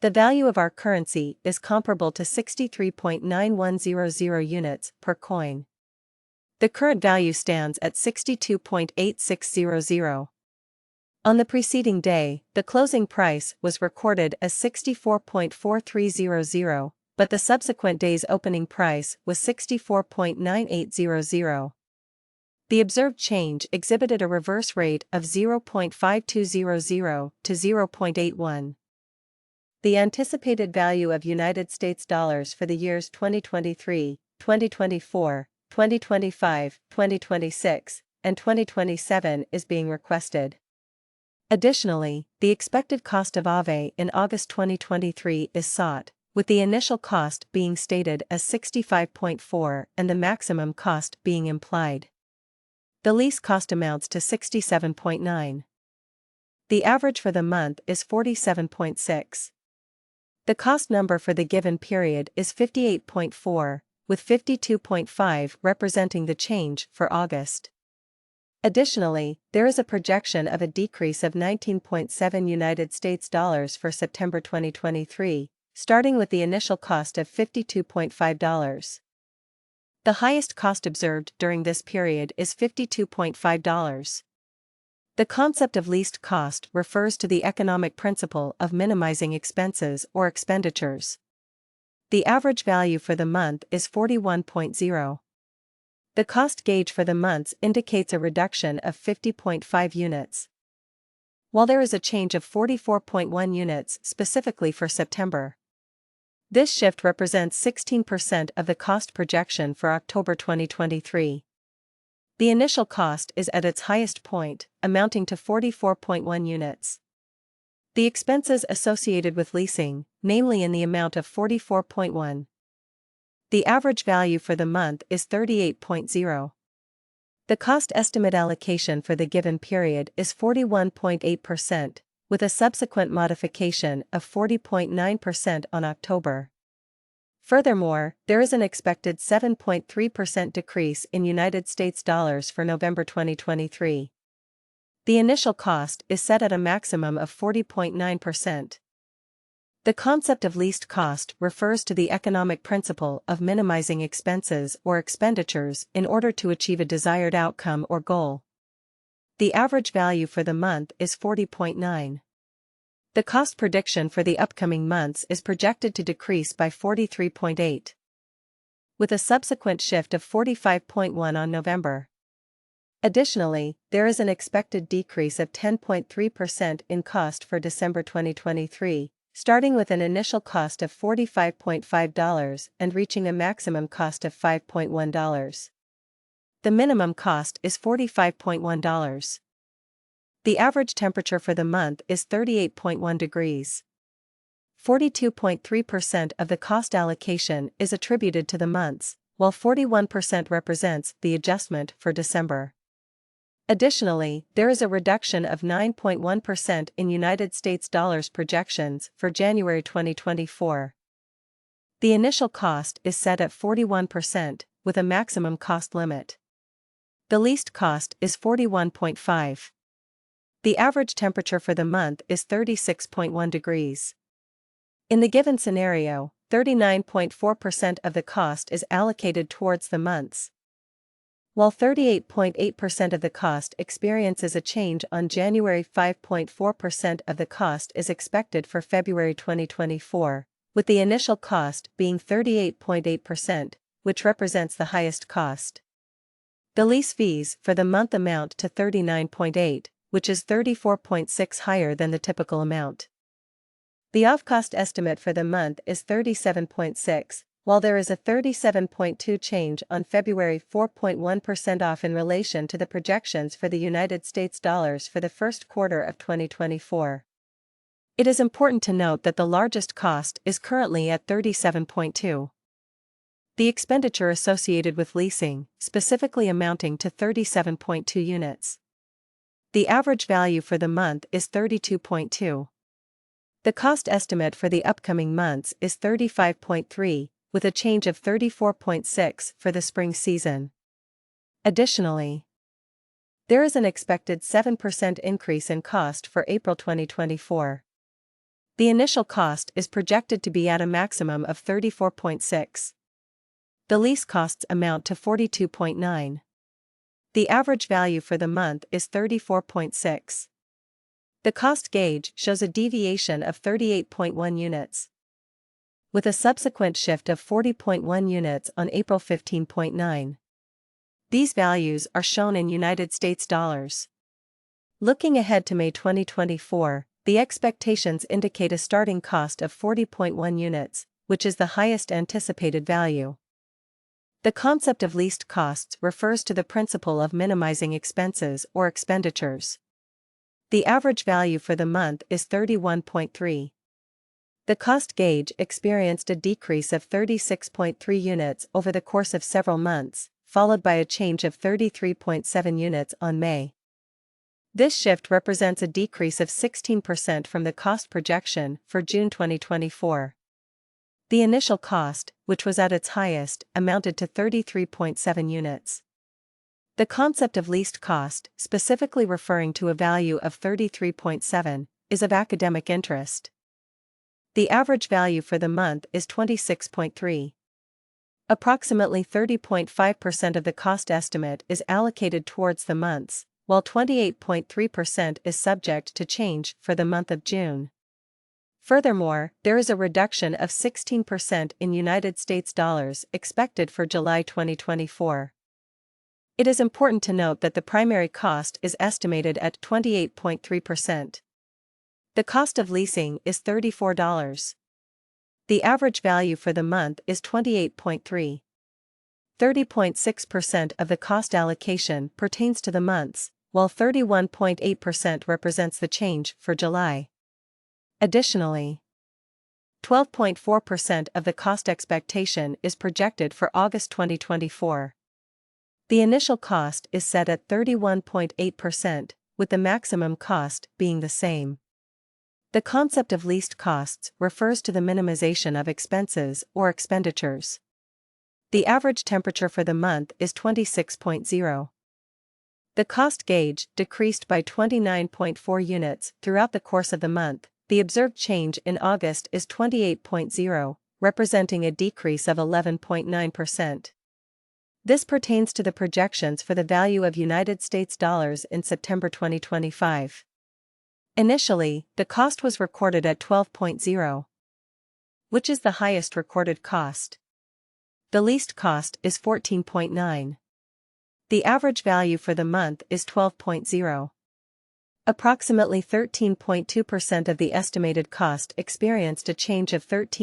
The value of our currency is comparable to 63.9100 units per coin. The current value stands at 62.8600. On the preceding day, the closing price was recorded as 64.4300, but the subsequent day's opening price was 64.9800. The observed change exhibited a reverse rate of 0.5200 to 0.81. The anticipated value of United States dollars for the years 2023, 2024, 2025, 2026, and 2027 is being requested. Additionally, the expected cost of Aave in August 2023 is sought, with the initial cost being stated as 65.4 and the maximum cost being implied. The lease cost amounts to 67.9. The average for the month is 47.6. The cost number for the given period is 58.4, with 52.5 representing the change for August. Additionally, there is a projection of a decrease of 19.7 United States dollars for September 2023, starting with the initial cost of $52.5. The highest cost observed during this period is $52.5. The concept of least cost refers to the economic principle of minimizing expenses or expenditures. The average value for the month is 41.0. The cost gauge for the months indicates a reduction of 50.5 units, while there is a change of 44.1 units specifically for September. This shift represents 16% of the cost projection for October 2023. The initial cost is at its highest point, amounting to 44.1 units. The expenses associated with leasing, namely in the amount of 44.1. The average value for the month is 38.0. The cost estimate allocation for the given period is 41.8%, with a subsequent modification of 40.9% on October. Furthermore, there is an expected 7.3% decrease in United States dollars for November 2023. The initial cost is set at a maximum of 40.9%. The concept of least cost refers to the economic principle of minimizing expenses or expenditures in order to achieve a desired outcome or goal. The average value for the month is 40.9. The cost prediction for the upcoming months is projected to decrease by 43.8, with a subsequent shift of 45.1 on November. Additionally, there is an expected decrease of 10.3% in cost for December 2023, starting with an initial cost of $45.5 and reaching a maximum cost of $5.1. The minimum cost is $45.1. The average temperature for the month is 38.1 degrees. 42.3% of the cost allocation is attributed to the months, while 41% represents the adjustment for December. Additionally, there is a reduction of 9.1% in United States dollars projections for January 2024. The initial cost is set at 41%, with a maximum cost limit. The least cost is 41.5. The average temperature for the month is 36.1 degrees. In the given scenario, 39.4% of the cost is allocated towards the months, while 38.8% of the cost experiences a change on January. 5.4% of the cost is expected for February 2024, with the initial cost being 38.8%, which represents the highest cost. The lease fees for the month amount to 39.8, which is 34.6 higher than the typical amount. The off-cost estimate for the month is 37.6, while there is a 37.2 change on February. 4.1% off in relation to the projections for the United States dollars for the first quarter of 2024. It is important to note that the largest cost is currently at 37.2. The expenditure associated with leasing, specifically amounting to 37.2 units. The average value for the month is 32.2. The cost estimate for the upcoming months is 35.3, with a change of 34.6 for the spring season. Additionally, there is an expected 7% increase in cost for April 2024. The initial cost is projected to be at a maximum of 34.6. The lease costs amount to 42.9. The average value for the month is 34.6. The cost gauge shows a deviation of 38.1 units, with a subsequent shift of 40.1 units on April 15.9. These values are shown in United States dollars. Looking ahead to May 2024, the expectations indicate a starting cost of 40.1 units, which is the highest anticipated value. The concept of least costs refers to the principle of minimizing expenses or expenditures. The average value for the month is 31.3. The cost gauge experienced a decrease of 36.3 units over the course of several months, followed by a change of 33.7 units on May. This shift represents a decrease of 16% from the cost projection for June 2024. The initial cost, which was at its highest, amounted to 33.7 units. The concept of least cost, specifically referring to a value of 33.7, is of academic interest. The average value for the month is 26.3. Approximately 30.5% of the cost estimate is allocated towards the months, while 28.3% is subject to change for the month of June. Furthermore, there is a reduction of 16% in United States dollars expected for July 2024. It is important to note that the primary cost is estimated at 28.3%. The cost of leasing is $34. The average value for the month is 28.3. 30.6% of the cost allocation pertains to the months, while 31.8% represents the change for July. Additionally, 12.4% of the cost expectation is projected for August 2024. The initial cost is set at 31.8%, with the maximum cost being the same. The concept of least costs refers to the minimization of expenses or expenditures. The average temperature for the month is 26.0. The cost gauge decreased by 29.4 units throughout the course of the month. The observed change in August is 28.0, representing a decrease of 11.9%. This pertains to the projections for the value of United States dollars in September 2025. Initially, the cost was recorded at 12.0, which is the highest recorded cost. The least cost is 14.9. The average value for the month is 12.0. Approximately 13.2% of the estimated cost experienced a change of 13